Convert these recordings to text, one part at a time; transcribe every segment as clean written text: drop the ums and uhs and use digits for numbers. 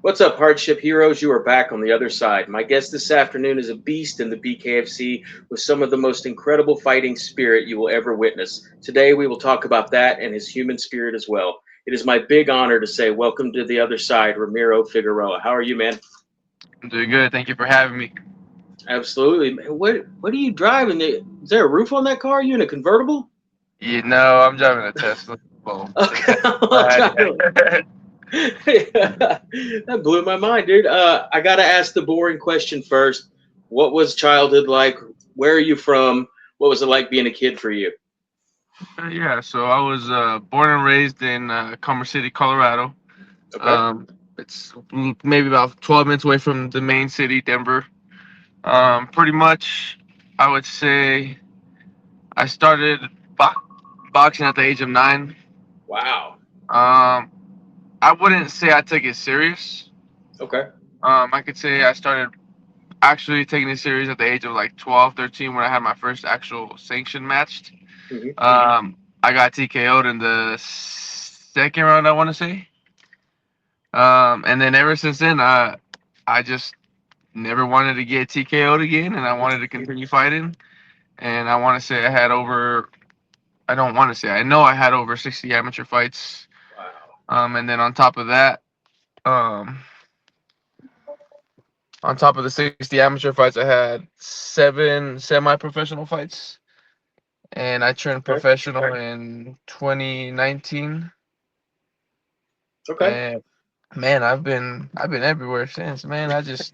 What's up, hardship heroes? You are back on the other side. My guest this afternoon is a beast in the BKFC with some of the most incredible fighting spirit you will ever witness. Today, we will talk about that and his human spirit as well. It is my big honor to say, welcome to the other side, Ramiro Figueroa. How are you, man? I'm doing good. Thank you for having me. Absolutely. Man, what are you driving? Is there a roof on that car? Are you in a convertible? You know, I'm driving a Tesla. Well, the Okay, Tesla I'm Plaid. driving. That blew my mind, dude. I gotta ask the boring question first. What was childhood like? Where are you from? What was it like being a kid for you? Yeah, so I was born and raised in Commerce City, Colorado. Okay. Um, it's maybe about 12 minutes away from the main city, Denver. Pretty much, I would say I started bo- boxing at the age of 9. Wow. Um, I wouldn't say I took it serious. Okay. I could say I started actually taking it serious at the age of like 12, 13 when I had my first actual sanction match. Hmm. I got TKO'd in the second round, I want to say. And then ever since then, I just never wanted to get TKO'd again, and I wanted to continue fighting. And I want to say I had over. I don't want to say. I know I had over 60 amateur fights. Wow. And then um, on top of the 60 amateur fights, I had 7 semi-professional fights, and I turned Okay. professional in 2019. Okay. And man, I've been everywhere since. Man, I just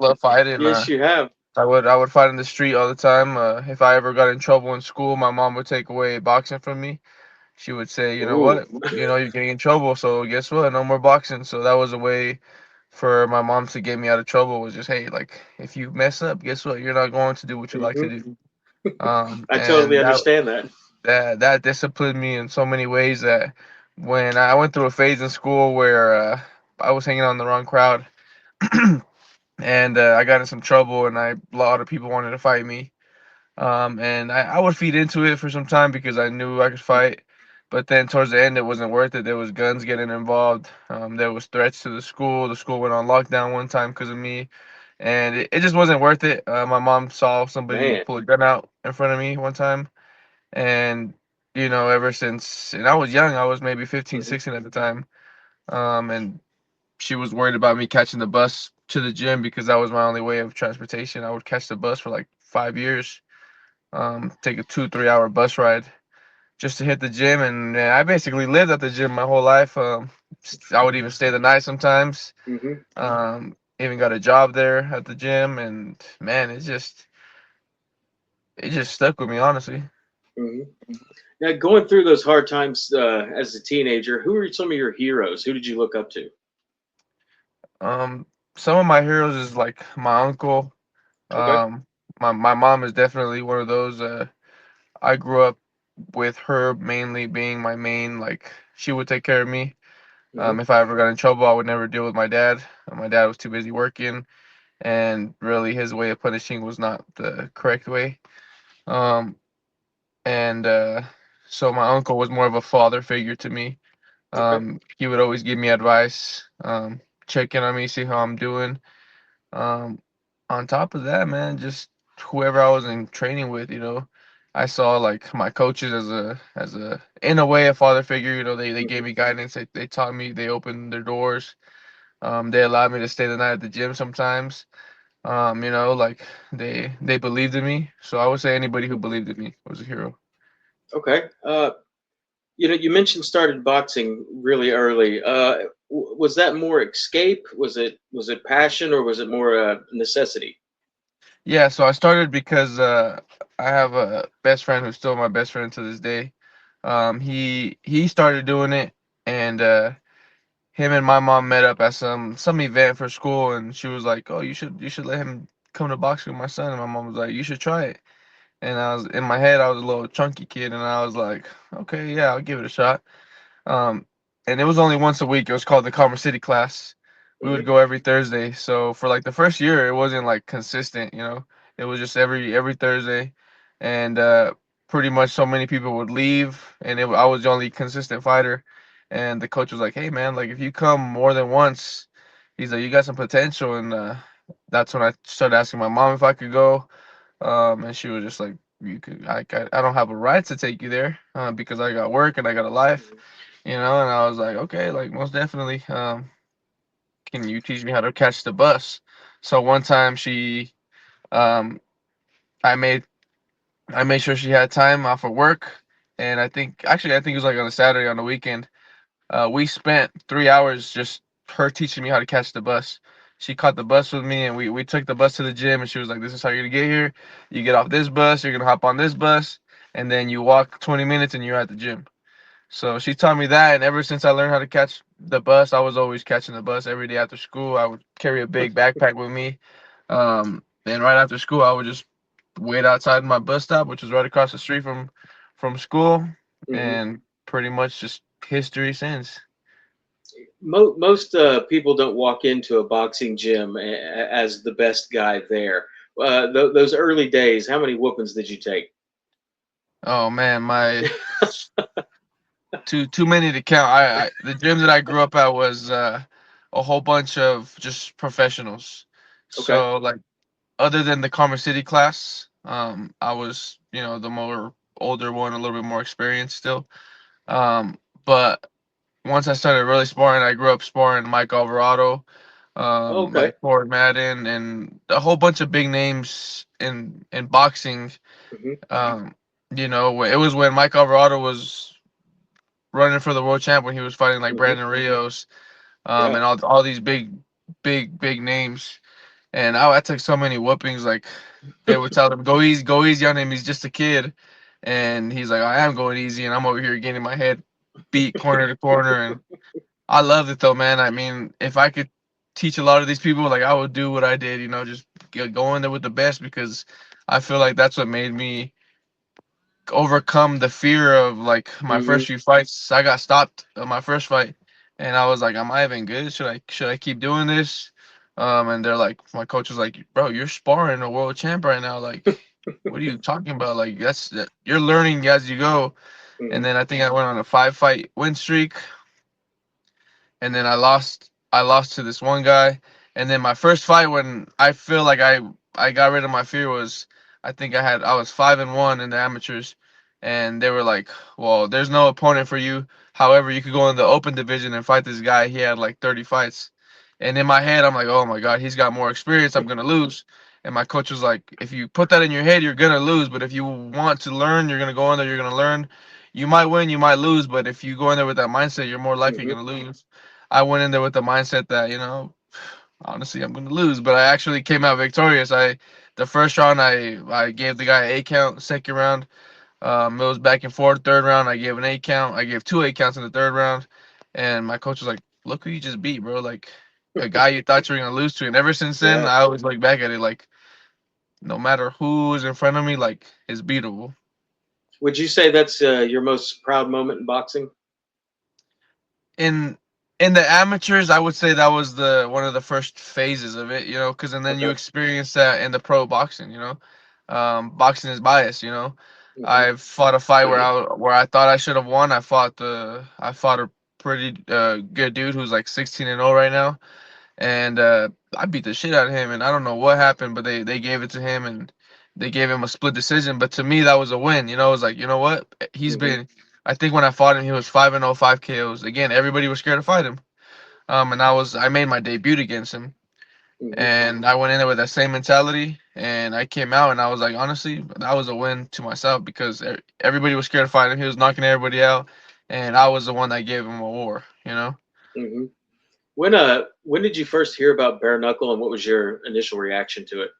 love fighting. Yes, you have. I would fight in the street all the time. If I ever got in trouble in school, my mom would take away boxing from me. She would say, you know Ooh. what, you're getting in trouble, so guess what? No more boxing. So that was a way for my mom to get me out of trouble. Was just, hey, like if you mess up, guess what? You're not going to do what you like to Hmm. do. I totally And that understand that. that disciplined me in so many ways that when I went through a phase in school where I was hanging out in the wrong crowd and I got in some trouble and a lot of people wanted to fight me. And I would feed into it for some time because I knew I could fight. But then towards the end, it wasn't worth it. There was guns getting involved. There was threats to the school. The school went on lockdown one time because of me, and it just wasn't worth it. My mom saw somebody Man. pull a gun out in front of me one time, and ever since, and I was young. I was maybe 15, Hmm. 16 at the time. And she was worried about me catching the bus to the gym because that was my only way of transportation. I would catch the bus for like 5 years, take a 2, 3 hour bus ride just to hit the gym. And I basically lived at the gym my whole life. I would even stay the night sometimes. Hmm. Even got a job there at the gym, and man, it just stuck with me, honestly. Hmm. Now, going through those hard times as a teenager, who are some of your heroes? Who did you look up to? Um, some of my heroes is like my uncle. Okay. Um, my mom is definitely one of those. I grew up with her mainly being my main, like she would take care of me. Hmm. If I ever got in trouble, I would never deal with my dad. My dad was too busy working, and really his way of punishing was not the correct way. Um, and So my uncle was more of a father figure to me. Okay. He would always give me advice, check in on me, see how I'm doing. Um, on top of that, man, just whoever I was in training with, I saw like my coaches as a in a way a father figure. They gave Hmm. me guidance. They taught me. They opened their doors. They allowed me to stay the night at the gym sometimes. Like they believed in me. So I would say anybody who believed in me was a hero. Okay. You mentioned started boxing really early. Was that more escape? Was it passion, or was it more necessity? Yeah, so I started because I have a best friend who's still my best friend to this day. He started doing it, and him and my mom met up at some event for school, and she was like, "Oh, you should let him come to boxing with my son." And my mom was like, "You should try it." And I was in my head, I was a little chunky kid, and I was like, "Okay, yeah, I'll give it a shot." Um, and it was only once a week. It was called the Commerce City class. We would Hmm. go every Thursday. So for like the first year, it wasn't like consistent. It was just every Thursday, and pretty much so many people would leave, and I was the only consistent fighter. And the coach was like, "Hey man, like if you come more than once, he's like, you got some potential, and that's when I started asking my mom if I could go. And she was just like, you could, I don't have a right to take you there, because I got work and I got a life, you know. And I was like, okay, like most definitely. Can you teach me how to catch the bus? So one time um, I made I made sure she had time off of work, and I think it was like on a Saturday on the weekend. We spent 3 hours just her teaching me how to catch the bus. She caught the bus with me, and we took the bus to the gym. And she was like, "This is how you're gonna get here. You get off this bus. You're gonna hop on this bus, and then you walk 20 minutes, and you're at the gym." So she taught me that, and ever since I learned how to catch the bus, I was always catching the bus every day after school. I would carry a big backpack with me, and right after school, I would just wait outside my bus stop, which was right across the street from school, Hmm. and pretty much just history since. Most people don't walk into a boxing gym as the best guy there. Those early days, how many whoopings did you take? Oh man, my too many to count. I the gym that I grew up at was a whole bunch of just professionals. Okay. So like other than the Commerce City class, I was, you know, the more older one, a little bit more experienced still. But once I started really sparring, I grew up sparring Mike Alvarado, Okay. like Ford Madden, and a whole bunch of big names in boxing. Hmm. Um, you know, it was when Mike Alvarado was running for the world champ when he was fighting like Hmm. Brandon Rios, Yeah. and all these big names. And I took so many whoopings. Like they would tell him, go easy on him. He's just a kid." And he's like, "I am going easy," and I'm over here getting my head beat corner to corner. And I loved it though, man. I mean, if I could teach a lot of these people, like I would do what I did, you know, just go in there with the best, because I feel like that's what made me overcome the fear of like my Hmm. first few fights. I got stopped on my first fight, and I was like, "Am I even good? Should I keep doing this?" And they're like, my coach was like, "Bro, you're sparring a world champ right now. Like, what are you talking about? Like, you're learning as you go." And Hmm. then I think I went on a 5 fight win streak, and then I lost to this one guy. And then my first fight, when I feel like I got rid of my fear, was I was 5-1 in the amateurs, and they were like, "Well, there's no opponent for you. However, you could go in the open division and fight this guy. He had like 30 fights." And in my head, I'm like, "Oh my god, he's got more experience. I'm gonna lose." And my coach was like, "If you put that in your head, you're gonna lose. But if you want to learn, you're gonna go in there. You're gonna learn. You might win, you might lose. But if you go in there with that mindset, you're more likely Hmm. gonna lose." I went in there with the mindset that, you know, honestly, I'm going to lose, but I actually came out victorious. The first round, I gave the guy an 8 count. Second round, it was back and forth. Third round, I gave an 8 count. I gave two 8 counts in the third round, and my coach was like, "Look who you just beat, bro! Like a guy you thought you were gonna lose to." And ever since then, Yeah. I always look back at it like, no matter who is in front of me, like it's beatable. Would you say that's your most proud moment in boxing? in in the amateurs, I would say that was the one of the first phases of it, you know, because and then you Okay. experience that in the pro boxing, you know. Boxing is biased, you know. Hmm. I fought a fight where I thought I should have won. I fought a pretty good dude who's like 16-0 right now, and I beat the shit out of him, and I don't know what happened, but they gave it to him, and they gave him a split decision. But to me, that was a win. You know, it was like, you know what? He's Hmm. been. I think when I fought him, he was 5-0, 5 KOs. Again, everybody was scared to fight him. And I made my debut against him, Hmm. and I went in there with that same mentality, and I came out, and I was like, honestly, that was a win to myself, because everybody was scared to fight him. He was knocking everybody out, and I was the one that gave him a war. You know. Hmm. When did you first hear about bare knuckle, and what was your initial reaction to it?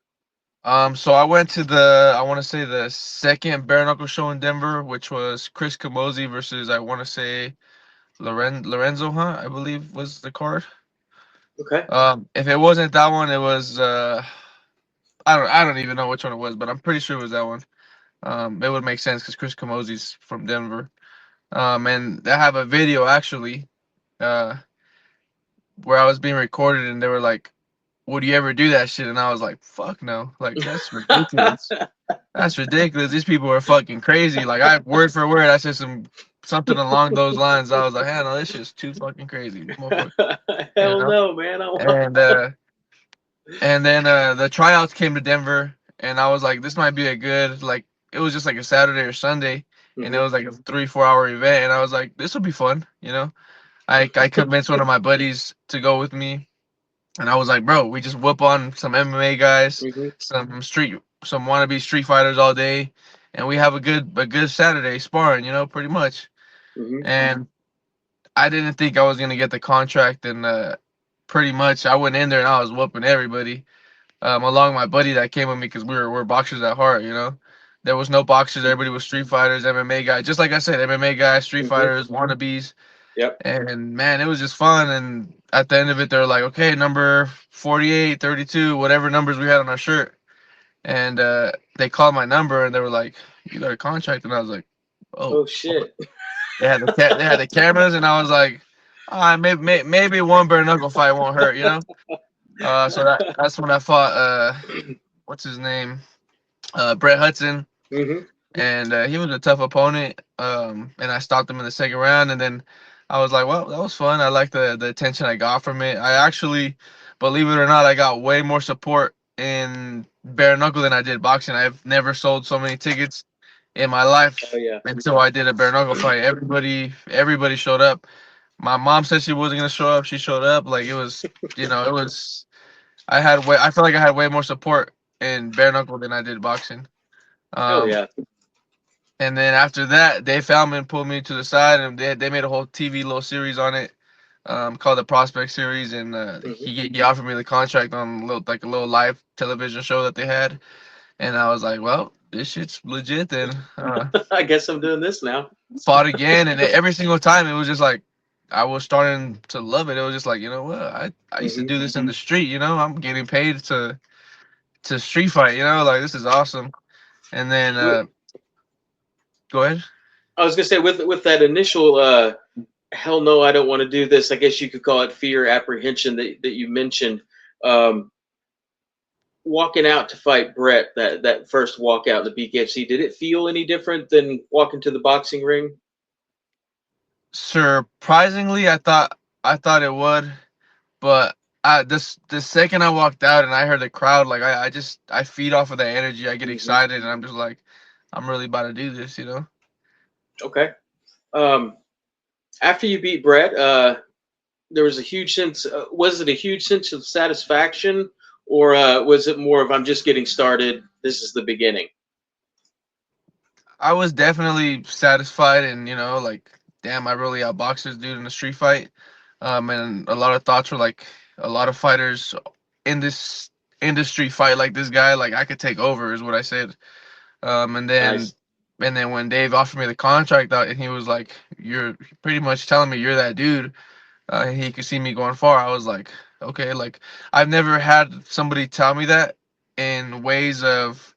So I went to I want to say the second bare knuckle show in Denver, which was Chris Camozzi versus, I want to say, Lorenzo Hunt, I believe was the card. Okay. If it wasn't that one, it was I don't even know which one it was, but I'm pretty sure it was that one. It would make sense because Chris Camozzi's from Denver. And they have a video actually, uh, where I was being recorded, and they were like, "Would you ever do that shit?" And I was like, "Fuck no! Like that's ridiculous." That's ridiculous. These people are fucking crazy. Like I word for word, I said something along those lines. I was like, "Hey, no, this shit's too fucking crazy, motherfucker." you Hell know. no, man. And then the tryouts came to Denver, and I was like, this might be a good like. It was just like a Saturday or Sunday, and it Hmm. was like a 3-4 hour event, and I was like, this will be fun, you know. I convinced one of my buddies to go with me, and I was like, bro, we just whoop on some MMA guys, Hmm. some wannabe street fighters all day, and we have a good Saturday sparring, pretty much. Hmm. And I didn't think I was gonna get the contract, and pretty much I went in there and I was whooping everybody. Along with my buddy that came with me because we're boxers at heart, There was no boxers, everybody was street fighters, MMA guys. Just like I said, MMA guys, street Hmm. fighters, wannabes. Yep. And man, it was just fun. And at the end of it, they're like, okay, number 48, 32, whatever numbers we had on our shirt. And they called my number and they were like, you got a contract? And I was like, oh, Oh shit. they had the cameras, and I was like, maybe one bare knuckle fight won't hurt, So that's when I fought what's his name, Brett Hudson, Hmm. and he was a tough opponent. And I stopped him in the second round, and then I was like, well, that was fun. I like the attention I got from it. I actually, believe it or not, I got way more support in bare knuckle than I did boxing. I've never sold so many tickets in my Oh life yeah. until I did a bare knuckle fight. Everybody showed up. My mom said she wasn't gonna show up. She showed up. Like it was. I feel like I had way more support in bare knuckle than I did boxing. Hell Um, yeah. and then after that, Dave Feldman pulled me to the side, and they made a whole TV little series on it, called the Prospect Series, and Hmm. he offered me the contract on a little live television show that they had, and I was like, well, this shit's legit. Then I guess I'm doing this now. fought again, and every single time it was just like I was starting to love it. It was just like, you know what, I used to Hmm. do this in the street. I'm getting paid to street fight. Like this is awesome. And then go ahead. I was gonna say with that initial hell no, I don't want to do this. I guess you could call it fear, apprehension that you mentioned. Um, Walking out to fight Brett, that first walkout in the BKFC, did it feel any different than walking to the boxing ring? Surprisingly, I thought it would, but the second I walked out and I heard the crowd, like I feed off of that energy. I get Hmm. excited, and I'm just like, I'm really about to do this. Okay. Um, After you beat Brett, there was a huge sense. Was it a huge sense of satisfaction, or was it more of I'm just getting started? This is the beginning. I was definitely satisfied, and like, damn, I really outboxed this dude in a street fight. And a lot of thoughts were like, a lot of fighters in this industry fight like this guy, like I could take over, is what I said. And then Nice. when Dave offered me the contract, and he was like, "You're pretty much telling me you're that dude." He could see me going far. I was like, "Okay." Like I've never had somebody tell me that in ways of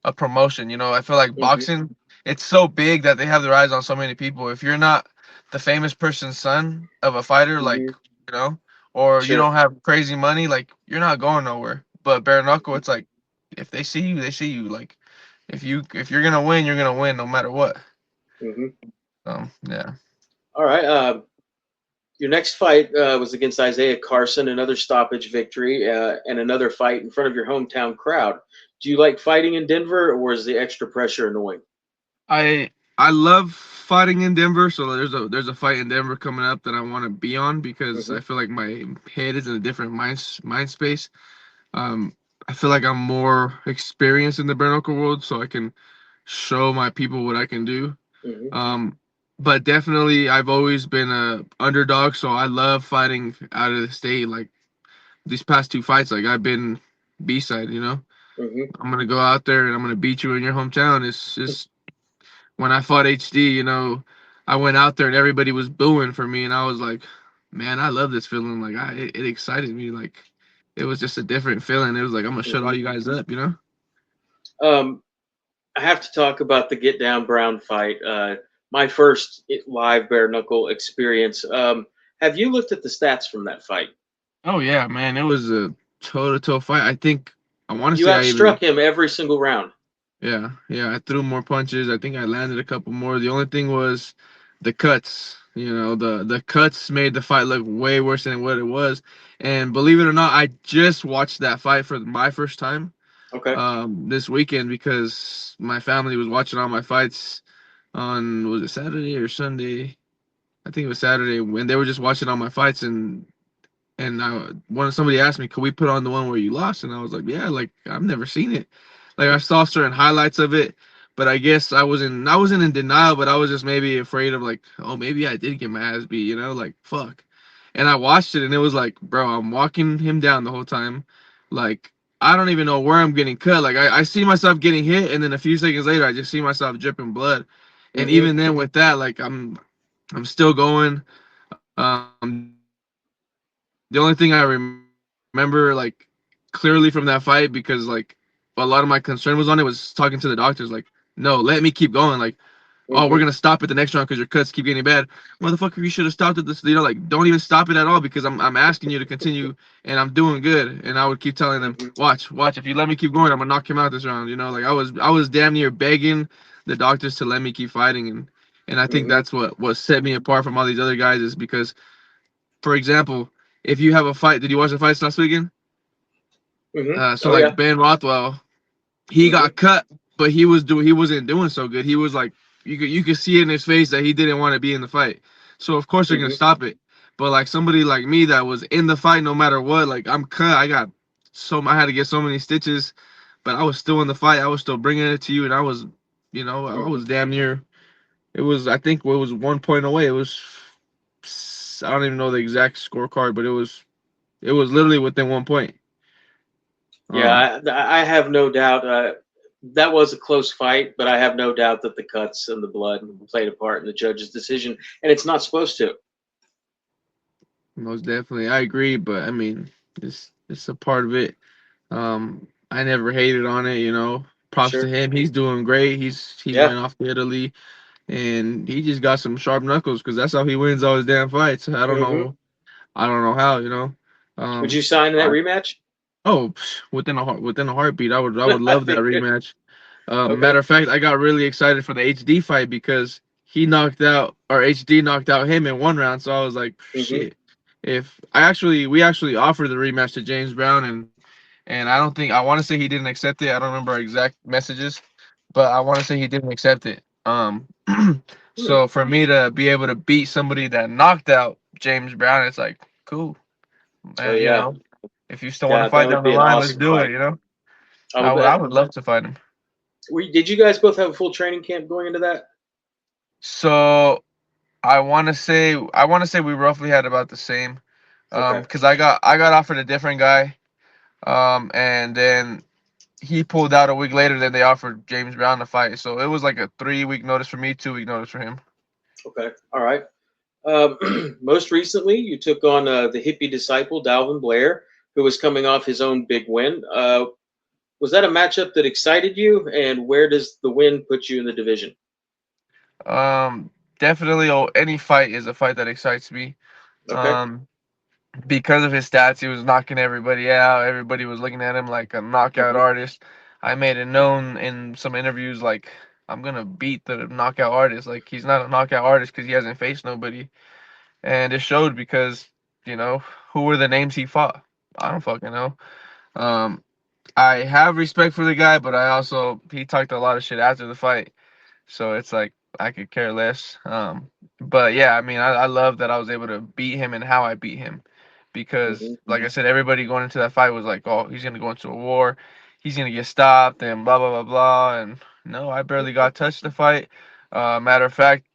a promotion. I feel like Hmm. boxing, it's so big that they have their eyes on so many people. If you're not the famous person's son of a fighter, like, Hmm. you know, or you Sure. don't have crazy money, like you're not going nowhere. But bare knuckle, it's like if they see you, they see you. Like if you're gonna win, you're gonna win no matter what. Hmm. Yeah. All right. Your next fight was against Isaiah Carson, another stoppage victory, and another fight in front of your hometown crowd. Do you like fighting in Denver, or is the extra pressure annoying? I love fighting in Denver, so there's a fight in Denver coming up that I want to be on because I Hmm. feel like my head is in a different mind space. Um, I feel like I'm more experienced in the bare knuckle world, so I can show my people what I can do. Hmm. Um, but definitely, I've always been a underdog, so I love fighting out of the state. Like these past two fights, like I've been B-side. Hmm. I'm gonna go out there and I'm gonna beat you in your hometown. It's just when I fought HD, I went out there and everybody was booing for me, and I was like, man, I love this feeling. Like it excited me. Like it was just a different feeling. It was like I'm gonna shut all Hmm. you guys up. Um, I have to talk about the Get Down Brown fight. My first live bare knuckle experience. Have you looked at the stats from that fight? Oh yeah, man, it was a toe-to-toe fight. I think I want to You say I even outstruck him every single round. yeah, I threw more punches. I think I landed a couple more. The only thing was the cuts. You know, the cuts made the fight look way worse than what it was. And believe it or not, I just watched that fight for my first time Okay. this weekend because my family was watching all my fights on, was it Saturday or Sunday? I think it was Saturday when they were just watching all my fights, and somebody asked me, "Could we put on the one where you lost?" And I was like, "Yeah, like I've never seen it. Like I saw certain highlights of it, but I guess I wasn't in denial, but I was just maybe afraid of like, oh, maybe I did get my ass beat, like fuck." And I watched it, and it was like, bro, I'm walking him down the whole time, like I don't even know where I'm getting cut. Like I see myself getting hit, and then a few seconds later, I just see myself dripping blood. And Mm-hmm. even then, with that, like I'm still going. The only thing I remember like clearly from that fight, because like a lot of my concern was on it, was talking to the doctors like, no, let me keep going. Like, oh, we're gonna stop at the next round because your cuts keep Mm-hmm. getting bad. Motherfucker, you should have stopped at this. Like, don't even stop it at all because I'm asking you to continue and I'm doing good. And I would keep telling them, watch, if you let me keep going, I'm gonna knock him out this round. Like I was damn near begging the doctors to let me keep fighting, and I think that's Mm-hmm. what set me apart from all these other guys is because, for example, if you have a fight, did you watch the fights last weekend? Mm-hmm. So Oh like yeah. Ben Rothwell, he Mm-hmm. got cut, but he wasn't doing so good. He was like you could see it in his face that he didn't want to be in the fight. So of course they're gonna Mm-hmm. stop it. But like somebody like me that was in the fight no matter what, like I'm cut. I had to get so many stitches, but I was still in the fight. I was still bringing it to you, and I Mm-hmm. was damn near. It was I think it was 1 point away. It was I don't even know the exact scorecard, but it was literally within 1 point. Um, Yeah, I have no doubt that was a close fight, but I have no doubt that the cuts and the blood played a part in the judge's decision, and it's not supposed to. Most definitely, I agree. But I mean, it's a part of it. I never hated on it. Props to Sure. him. He's doing great. He Yeah. went off to Italy, and he just got some sharp knuckles because that's how he wins all his damn fights. I don't Mm-hmm. know. I don't know how. Would you Um, sign that I, rematch? within a heartbeat, I would love that rematch. Okay. Matter of fact, I got really excited for the HD fight because HD knocked out him in 1 round. So I was like, Mm-hmm. shit. If we actually offered the rematch to James Brown, and I want to say he didn't accept it. I don't remember exact messages, but I want to say he didn't accept it. Hmm. So for me to be able to beat somebody that knocked out James Brown, it's like cool. Oh And yeah. if you still want to Yeah, that fight would down the be an line, let's awesome do it. fight. I I would would I bet. would love to fight him. Did you guys both have a full training camp going into that? So I want to say we roughly had about the same. Okay. Because I got offered a different guy. And then he pulled out a week later. Then they offered James Brown to fight. So it was like a 3 week notice for me, 2 week notice for him. Okay. All right. Most recently, you took on the hippie disciple Dalvin Blair, who was coming off his own big win. Was that a matchup that excited you? And where does the win put you in the division? Um, Definitely. Oh, any fight is a fight that excites me. Okay. Um, because of his stats, he was knocking everybody out. Everybody was looking at him like a knockout Hmm. artist. I made it known in some interviews like I'm gonna beat the knockout artist. Like he's not a knockout artist because he hasn't faced nobody, and it showed because you know who were the names he fought. I don't fucking know. Um, I have respect for the guy, but he talked a lot of shit after the fight. So it's like I could care less. But yeah, I mean, I love that I was able to beat him and how I beat him, because Hmm. like I said, everybody going into that fight was like, "Oh, he's gonna go into a war, he's gonna get stopped," and blah blah blah blah. And no, I barely got touched the fight. Matter of fact,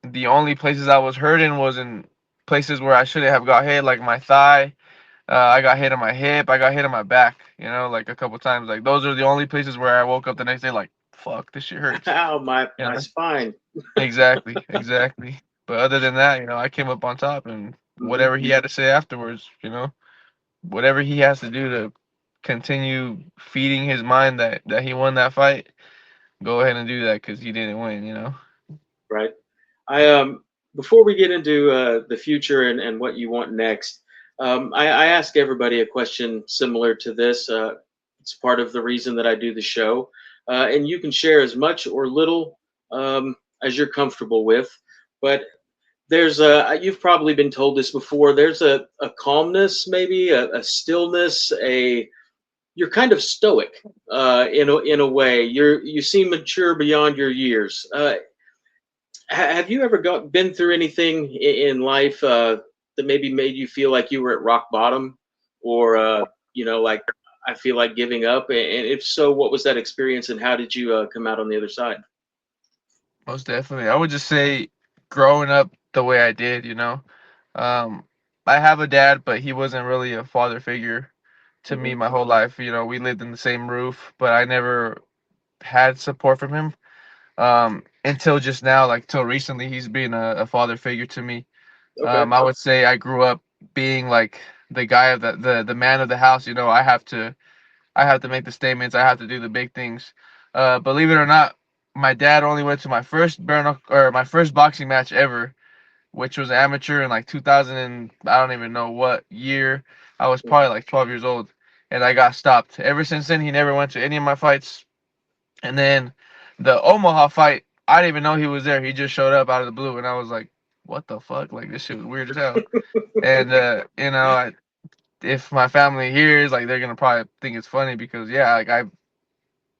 the only places I was hurting was in places where I shouldn't have got hit, like my thigh. I got hit on my hip. I got hit on my back. Like a couple times. Like those are the only places where I woke up the next day like, "Fuck, this shit hurts." Ow, You my know. spine. Exactly, exactly. But other than that, I came up on top, and Hmm. whatever he had to say afterwards, whatever he has to do to continue feeding his mind that he won that fight, go ahead and do that because he didn't win. Right. I Before we get into the future and what you want next, I ask everybody a question similar to this. It's part of the reason that I do the show, and you can share as much or little as you're comfortable with. But there's a, you've probably been told this before, there's a calmness, maybe a stillness, a, you're kind of stoic in a way. You seem mature beyond your years. Have you ever been through anything in life that maybe made you feel like you were at rock bottom, or like I feel like giving up? And if so, what was that experience, and how did you come out on the other side? Most definitely. I would just say growing up the way I did, um, I have a dad, but he wasn't really a father figure to me Hmm. my whole life. We lived in the same roof, but I never had support from him. Until just now, like till recently, he's been a father figure to me. Okay. I would say I grew up being like the guy of the man of the house. I have to make the statements. I have to do the big things. Believe it or not, my dad only went to my first my first boxing match ever, which was amateur in like 2000 and I don't even know what year. I was probably like 12 years old, and I got stopped. Ever since then, he never went to any of my fights. And then the Omaha fight, I didn't even know he was there. He just showed up out of the blue, and I was like, "What the fuck? Like this shit was weird as hell." And if my family hears, like they're gonna probably think it's funny because yeah,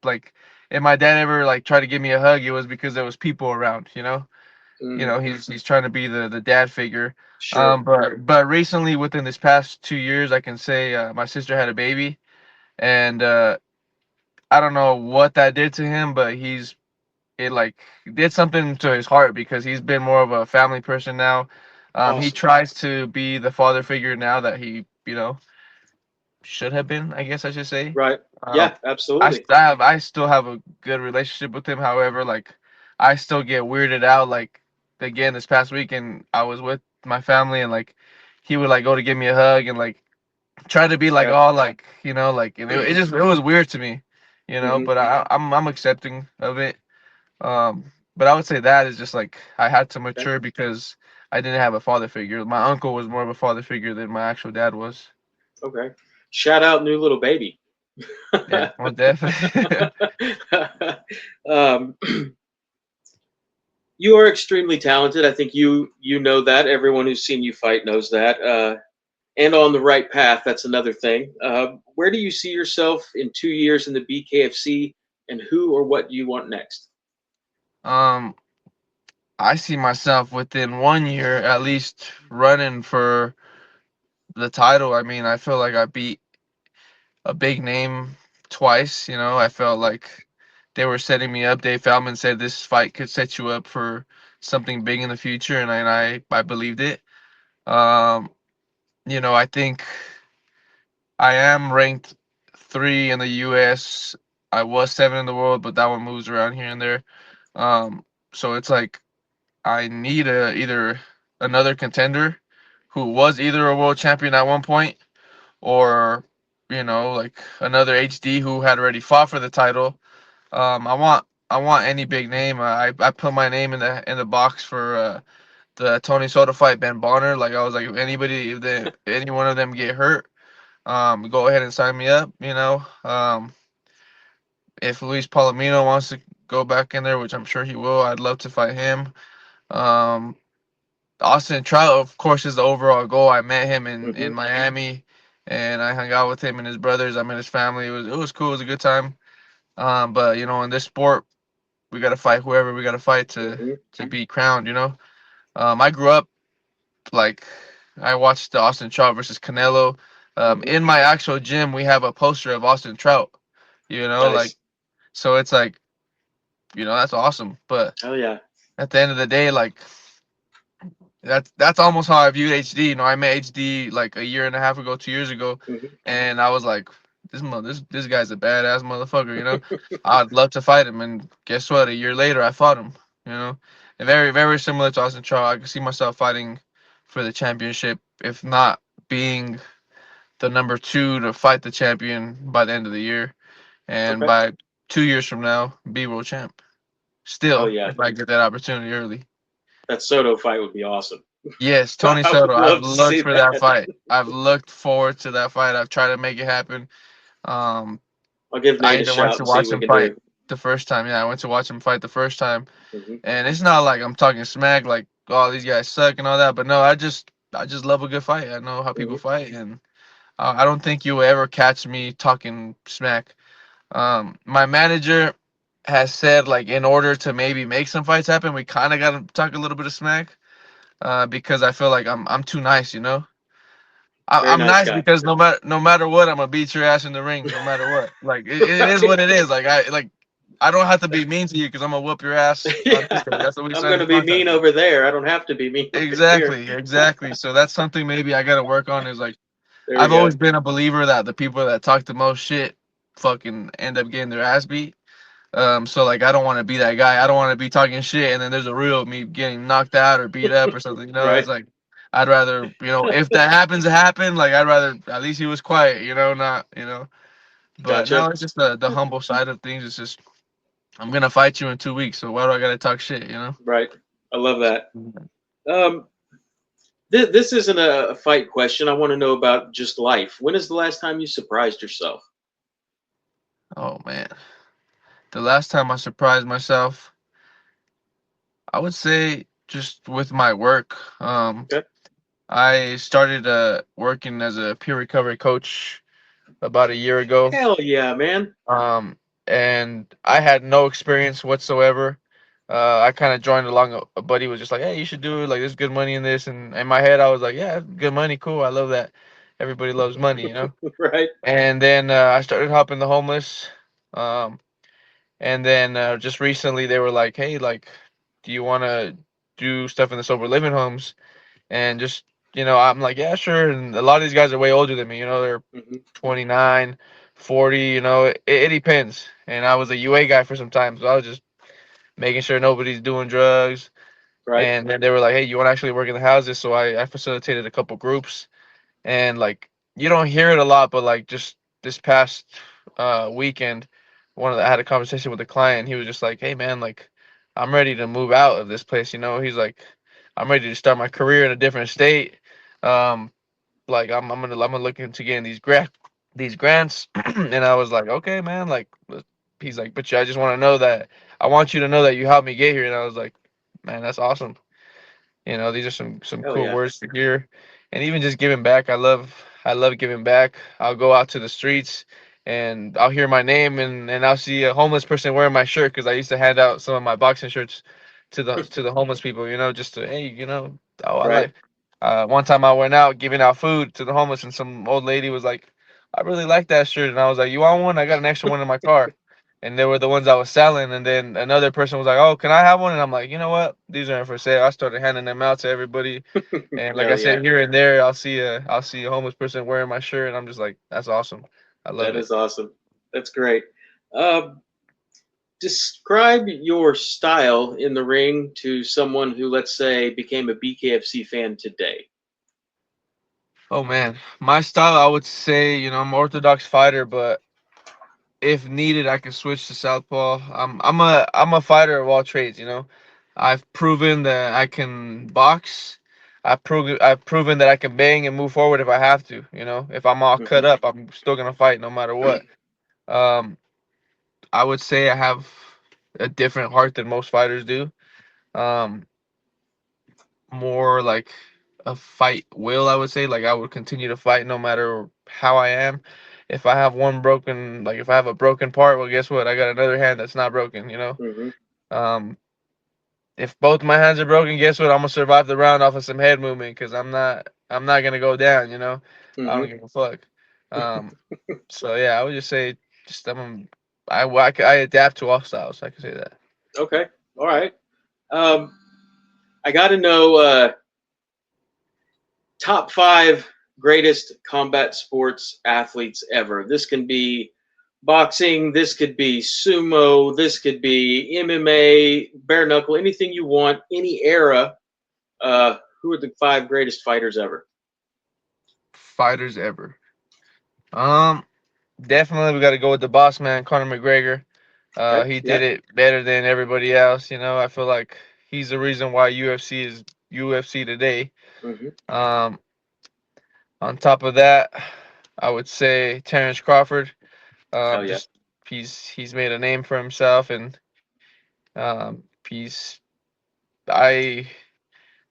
like if my dad ever like tried to give me a hug, it was because there was people around. Hmm. He's trying to be the dad figure. Sure. But recently, within this past 2 years, I can say my sister had a baby, and I don't know what that did to him, but it like did something to his heart because he's been more of a family person now. He Awesome. tries to be the father figure now that he should have been, I guess I should say. Right. Um, Yeah. Absolutely. I still have a good relationship with him. However, like I still get weirded out. Like again, this past weekend, I was with my family and like he would like go to give me a hug and like try to be like Okay. all like like and it was weird to me, Hmm. But I'm accepting of it. But I would say that is just like I had to Okay. mature because I didn't have a father figure. My uncle was more of a father figure than my actual dad was. Okay. Shout out, new little baby. Yeah, well, definitely. um, you are extremely talented. I think you know that. Everyone who's seen you fight knows that. And on the right path. That's another thing. Where do you see yourself in 2 years in the BKFC, and who or what do you want next? um, I see myself within 1 year at least running for the title. I mean, I feel like I beat a big name twice. I felt like they were setting me up. Dave Feldman said this fight could set you up for something big in the future, and I believed it. Um, I think I am ranked 3 in the U.S. I was 7 in the world, but that one moves around here and there. Um, so it's like I need either another contender who was either a world champion at one point or like another HD who had already fought for the title. I want any big name. I put my name in the box for the Tony Soto fight, Ben Bonner. Like I was like, if any one of them get hurt, go ahead and sign me up. If Luis Palomino wants to go back in there, which I'm sure he will, I'd love to fight him. Um, Austin Trout, of course, is the overall goal. I met him in Hmm. Miami, and I hung out with him and his brothers. I met his family. It was cool. It was a good time. But in this sport, we gotta fight whoever we gotta fight to Hmm. to be crowned. I grew up like I watched the Austin Trout versus Canelo. Hmm. In my actual gym, we have a poster of Austin Trout. Like Nice. so it's like that's awesome. But Oh yeah. at the end of the day, like that's almost how I viewed HD. I met HD like a year and a half ago, 2 years ago, Hmm. and I was like, this guy's a badass motherfucker. I'd love to fight him, and guess what? A year later, I fought him. And very very similar to Austin Trout. I could see myself fighting for the championship, if not being the number two to fight the champion by the end of the year, and Okay. by 2 years from now, be world champ. Oh Still, yeah. if I get that opportunity early. That Soto fight would be awesome. Yes, Tony I Soto. would I've love to looked see for that that. fight. I've looked forward to that fight. I've tried to make it happen. Um, I'll give I Nate a even went shout to and see watch what we him can fight do. the first time. Yeah, I went to watch him fight the first time, Hmm. and it's not like I'm talking smack. Like oh, these guys suck and all that. But no, I just love a good fight. I know how people Hmm. fight, and I don't think you will ever catch me talking smack. My manager has said like in order to maybe make some fights happen, we kind of got to talk a little bit of smack. Because I feel like I'm too nice, you know. Very I'm nice nice guy. because no matter what, I'm gonna beat your ass in the ring, no matter what. Like it is Right. what it is. I don't have to be mean to you because I'm gonna whoop your ass on Yeah. Tuesday. That's what we I'm signed going the to be contract mean for. over there. I don't have to be mean right here. Exactly, exactly. So that's something maybe I gotta work on. Is like There we I've go. always been a believer that the people that talk the most shit fucking end up getting their ass beat. So like I don't want to be that guy. I don't want to be talking shit and then there's a real me getting knocked out or beat up or something. You know, Right. it's like I'd rather, if that happens to happen, like I'd rather at least he was quiet, not, But no, Gotcha. it's just the humble side of things. It's just I'm gonna fight you in 2 weeks, so why do I gotta talk shit? Right. I love that. Um, this isn't a fight question. I want to know about just life. When is the last time you surprised yourself? Oh man, the last time I surprised myself, I would say just with my work. Okay. I started working as a peer recovery coach about a year ago. Hell yeah, man. Um, and I had no experience whatsoever. I kind of joined along. A buddy was just like, "Hey, you should do it. Like, there's good money in this." And in my head, I was like, "Yeah, good money, cool. I love that. Everybody loves money." Right. And then I started helping the homeless. Um, and then just recently, they were like, "Hey, like, do you want to do stuff in the sober living homes?" And just I'm like, "Yeah, sure." And a lot of these guys are way older than me. They're Hmm. 29, 40, it depends. And I was a UA guy for some time, so I was just making sure nobody's doing drugs. Right. And then they were like, hey, you want to actually work in the houses? So I facilitated a couple groups. And like, you don't hear it a lot, but like just this past weekend, I had a conversation with a client. He was just like, hey, man, like, I'm ready to move out of this place. He's like, I'm ready to start my career in a different state. Um, like I'm gonna look into getting these grants. And I was like, okay, man. Like, he's like, but I just want to know that I want you to know that you helped me get here. And I was like, man, that's awesome. These are some Hell cool yeah. words to hear. And even just giving back. I love giving back. I'll go out to the streets and I'll hear my name, and I'll see a homeless person wearing my shirt because I used to hand out some of my boxing shirts to the homeless people, just to, hey, oh, I Right. like. One time I went out giving out food to the homeless, and some old lady was like, I really like that shirt. And I was like, you want one? I got an extra one in my car. And they were the ones I was selling. And then another person was like, oh, can I have one? And I'm like, you know what? These aren't for sale. I started handing them out to everybody. And like I Hell yeah. said, here and there, I'll see a homeless person wearing my shirt, and I'm just like, that's awesome. I love That it. is awesome. That's great. Um, Describe your style in the ring to someone who, let's say, became a BKFC fan today. Oh man, my style, I would say, I'm an orthodox fighter, but if needed, I can switch to southpaw. I'm a fighter of all trades. I've proven that I can box. I've proven that I can bang and move forward if I have to. If I'm all Hmm. cut up, I'm still gonna fight no matter what. Um, I would say I have a different heart than most fighters do. Um, more like a fight will, I would say. Like I would continue to fight no matter how I am. If I have a broken part, well, guess what? I got another hand that's not broken. Hmm. Um, if both my hands are broken, guess what? I'm gonna survive the round off of some head movement because I'm not gonna go down. I don't Hmm. give a fuck. Um, so yeah, I would just say just I adapt to all styles. I can say that. Okay. All right. Um, I got to know top five greatest combat sports athletes ever. This can be boxing, this could be sumo, this could be MMA, bare knuckle, anything you want, any era. Who are the five greatest fighters ever? Fighters ever. Um, Definitely we got to go with the boss man, Conor McGregor. Okay. He Yeah. did it better than everybody else. I feel like he's the reason why UFC is UFC today. Hmm. Um, on top of that, I would say Terrence Crawford. Hell yeah. Just he's made a name for himself, and he's I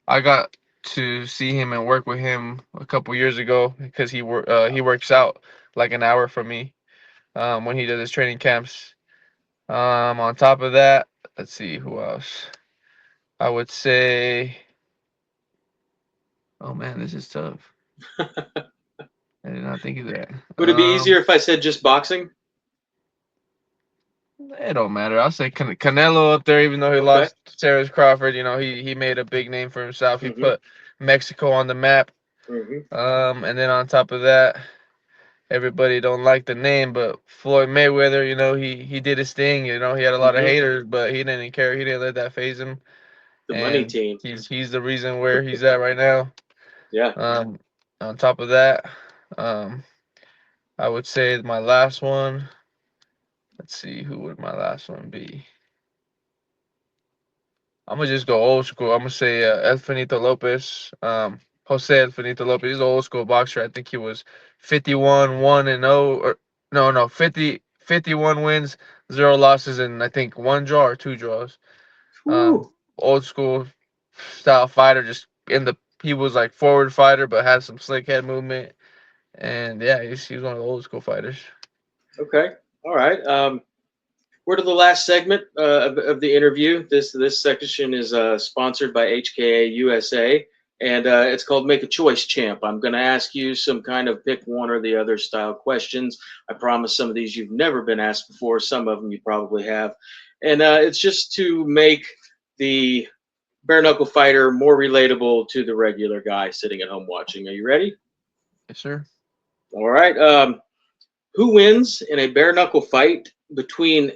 I got to see him and work with him a couple years ago because he works out like an hour from me when he does his training camps. On top of that, let's see who else. I would say, oh man, this is tough. I did not think of that. Would it be easier if I said just boxing? It don't matter. I'll say Canelo up there, even though he Okay. lost to Terrence Crawford. You know, he made a big name for himself. He hmm put Mexico on the map. hmm And then on top of that, everybody don't like the name, but Floyd Mayweather, you know, he did his thing. You know, he had a lot of hmm haters, but he didn't care. He didn't let that phase him, The money and team. he's the reason where he's at right now. Yeah. Um, on top of that, um, I would say my last one. Let's see, who would my last one be? I'm gonna just go old school. I'm gonna say El Finito Lopez. Jose El Finito Lopez. He's an old school boxer. I think he was 51 1-0, or no 51 wins, 0 losses, and I think one draw or two draws. Whew. Old school style fighter. Just in the he was like forward fighter, but had some slick head movement. And yeah, he's one of the old school fighters. Okay. All right. We're to the last segment of the interview. This section is sponsored by HKA USA, and it's called Make a Choice, Champ. I'm going to ask you some kind of pick one or the other style questions. I promise some of these you've never been asked before. Some of them you probably have, and it's just to make the bare knuckle fighter more relatable to the regular guy sitting at home watching. Are you ready? Yes, sir. All right. Who wins in a bare knuckle fight between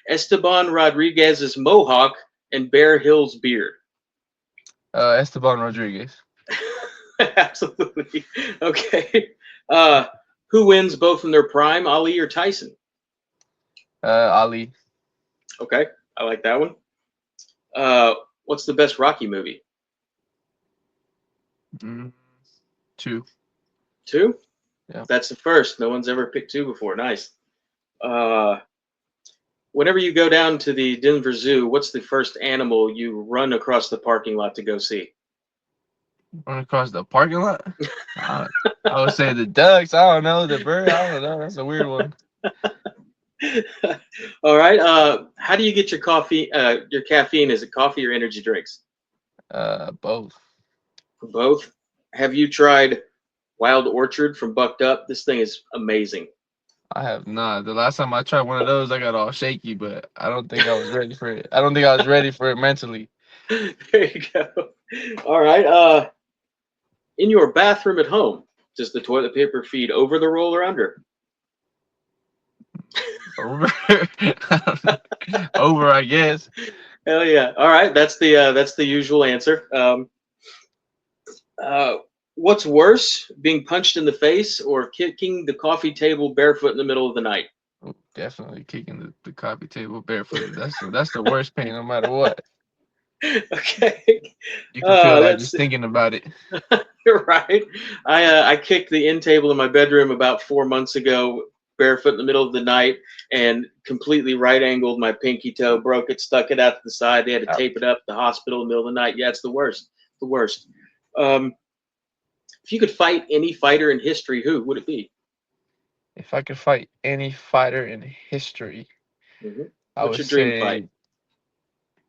Esteban Rodriguez's mohawk and Bear Hill's beard? Esteban Rodriguez. Absolutely. Okay. Uh, who wins both in their prime, Ali or Tyson? Ali. Okay, I like that one. Uh, what's the best Rocky movie? Mm, two. Two? Yeah. That's the first. No one's ever picked two before. Nice. Uh, whenever you go down to the Denver Zoo, what's the first animal you run across the parking lot to go see? Run across the parking lot? I, I would say the ducks. I don't know. The bird. I don't know. That's a weird one. All right. How do you get your coffee? Your caffeine? Is it coffee or energy drinks? Both. Both. Have you tried Wild Orchard from Bucked Up? This thing is amazing. I have not. The last time I tried one of those, I got all shaky, but I don't think I was ready for it. I don't think I was ready for it mentally. There you go. All right. In your bathroom at home, does the toilet paper feed over the roll or under? Over. Over, I guess. Hell yeah! All right, that's the usual answer. Uh, what's worse, being punched in the face or kicking the coffee table barefoot in the middle of the night? Oh, definitely kicking the coffee table barefooted. That's the worst pain, no matter what. Okay. You can feel that Let's just thinking about it. You're right. I kicked the end table in my bedroom about 4 months ago, barefoot in the middle of the night, and completely right angled my pinky toe, broke it, stuck it out to the side. They had to tape it up at the hospital in the middle of the night. Yeah, it's the worst. The worst. Um, if you could fight any fighter in history, who would it be? If I could fight any fighter in history, hmm I What's would your dream fight? say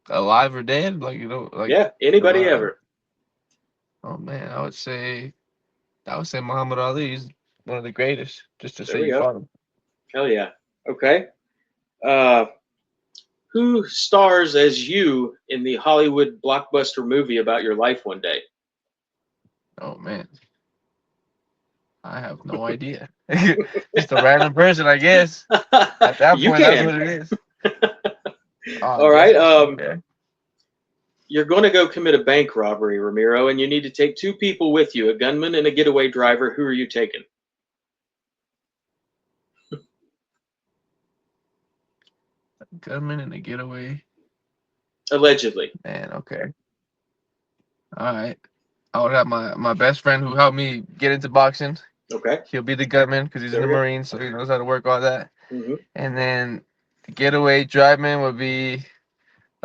alive or dead. Like you know, like Yeah, anybody alive. ever. Oh man, I would say Muhammad Ali is one of the greatest. Just to There say we you go. fought him. Hell yeah. Okay. Uh, who stars as you in the Hollywood blockbuster movie about your life one day? Oh man, I have no idea. Just a random person, I guess. At that You point, that's can. what it is. Oh, I All guess right. okay. You're going to go commit a bank robbery, Ramiro, and you need to take two people with you, a gunman and a getaway driver. Who are you taking? Gunman in a getaway. Allegedly. Man, okay. All right. I would have my best friend who helped me get into boxing. Okay. He'll be the gunman because he's in There the we go. Marines, so he knows how to work all that. hmm And then the getaway driveman would be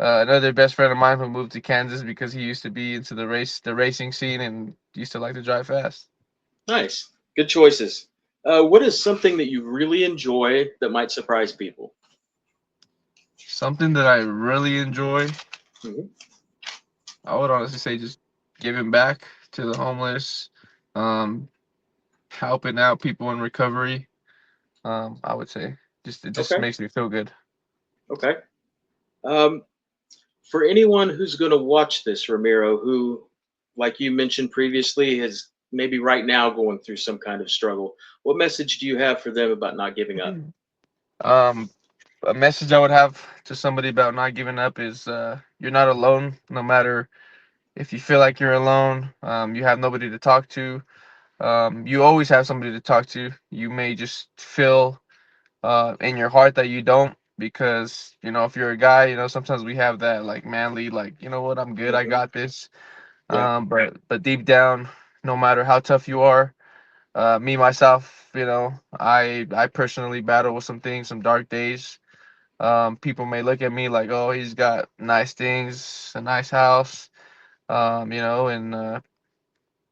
Another best friend of mine who moved to Kansas because he used to be into the racing scene, and used to like to drive fast. Nice. Good choices. What is something that you really enjoy that might surprise people? Something that I really enjoy, Hmm. I would honestly say just giving back to the homeless, um, helping out people in recovery. I would say just it just Okay. makes me feel good. Okay. Um, for anyone who's going to watch this, Ramiro, who, like you mentioned previously, is maybe right now going through some kind of struggle, what message do you have for them about not giving up? Um, a message I would have to somebody about not giving up is you're not alone. No matter if you feel like you're alone, you have nobody to talk to. You always have somebody to talk to. You may just feel in your heart that you don't, because if you're a guy, sometimes we have that like manly, like, what, I'm good, I Hmm. got this. Yeah. But deep down, no matter how tough you are, me myself, I personally battle with some things, some dark days. People may look at me like, oh, he's got nice things, a nice house, and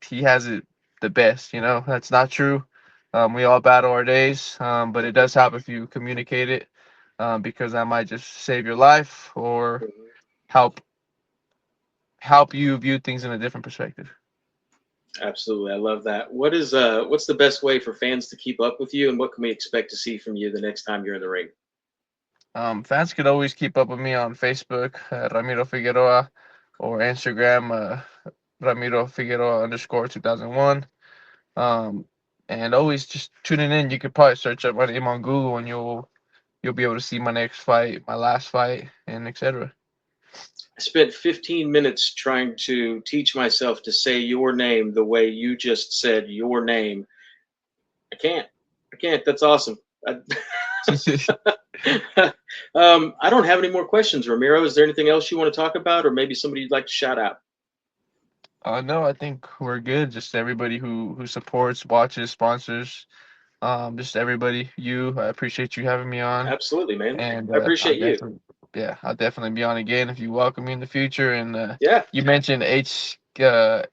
he has it the best. That's not true. We all battle our days, but it Hmm. does help if you communicate it, because I might just save your life or Hmm. help help you view things in a different perspective. Absolutely. I love that. What's the best way for fans to keep up with you, and what can we expect to see from you the next time you're in the ring? Fans could always keep up with me on Facebook, Ramiro Figueroa, or Instagram, Ramiro Figueroa underscore 2001. Um, and always just tuning in. You could probably search up my name on Google, and you'll be able to see my next fight, my last fight, and etc. I spent 15 minutes trying to teach myself to say your name the way you just said your name. I can't. I can't. That's awesome. I, I don't have any more questions, Ramiro. Is there anything else you want to talk about, or maybe somebody you'd like to shout out? No, I think we're good. Just everybody who supports, watches, sponsors, just everybody. I appreciate you having me on, Absolutely, man. and I appreciate you. I'll definitely be on again if you welcome me in the future. And Yeah. you mentioned HK.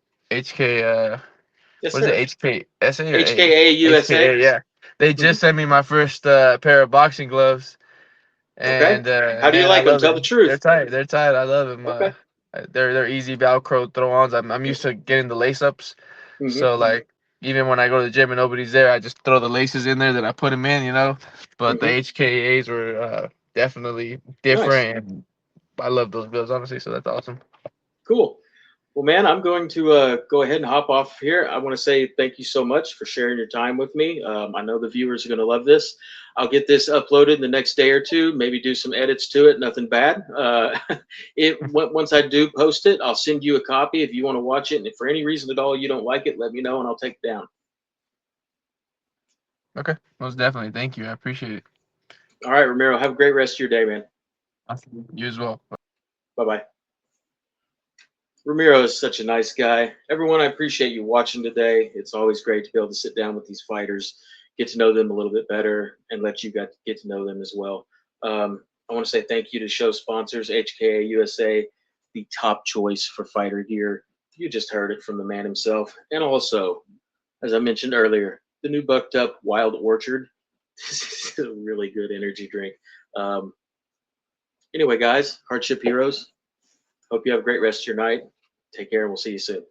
Yes, What is it? sir. HKSA or A? HKA USA. HKA. Yeah, they Hmm. just sent me my first pair of boxing gloves, Okay. and How do you man, I like them? love Tell it. the truth. They're tight. They're tight. I love them. Okay. They're easy Velcro throw-ons. I'm used to getting the lace ups, Hmm. so like even when I go to the gym and nobody's there, I just throw the laces in there. Then I put them in. But the Hmm. HKAs were definitely Nice. different, and I love those gloves honestly. So that's awesome. Cool. Well, man, I'm going to go ahead and hop off here. I want to say thank you so much for sharing your time with me. I know the viewers are going to love this. I'll get this uploaded in the next day or two, maybe do some edits to it, nothing bad. Once I do post it, I'll send you a copy if you want to watch it. And if for any reason at all you don't like it, let me know and I'll take it down. Okay, most definitely. Thank you. I appreciate it. All right, Ramiro, have a great rest of your day, man. Awesome. You as well. Bye bye. Ramiro is such a nice guy. Everyone, I appreciate you watching today. It's always great to be able to sit down with these fighters, get to know them a little bit better, and let you get to know them as well. I want to say thank you to show sponsors, HKA USA, the top choice for fighter gear. You just heard it from the man himself. And also, as I mentioned earlier, the new Bucked Up Wild Orchard. This is a really good energy drink. Um, anyway, guys, Hardship Heroes, hope you have a great rest of your night. Take care, and we'll see you soon.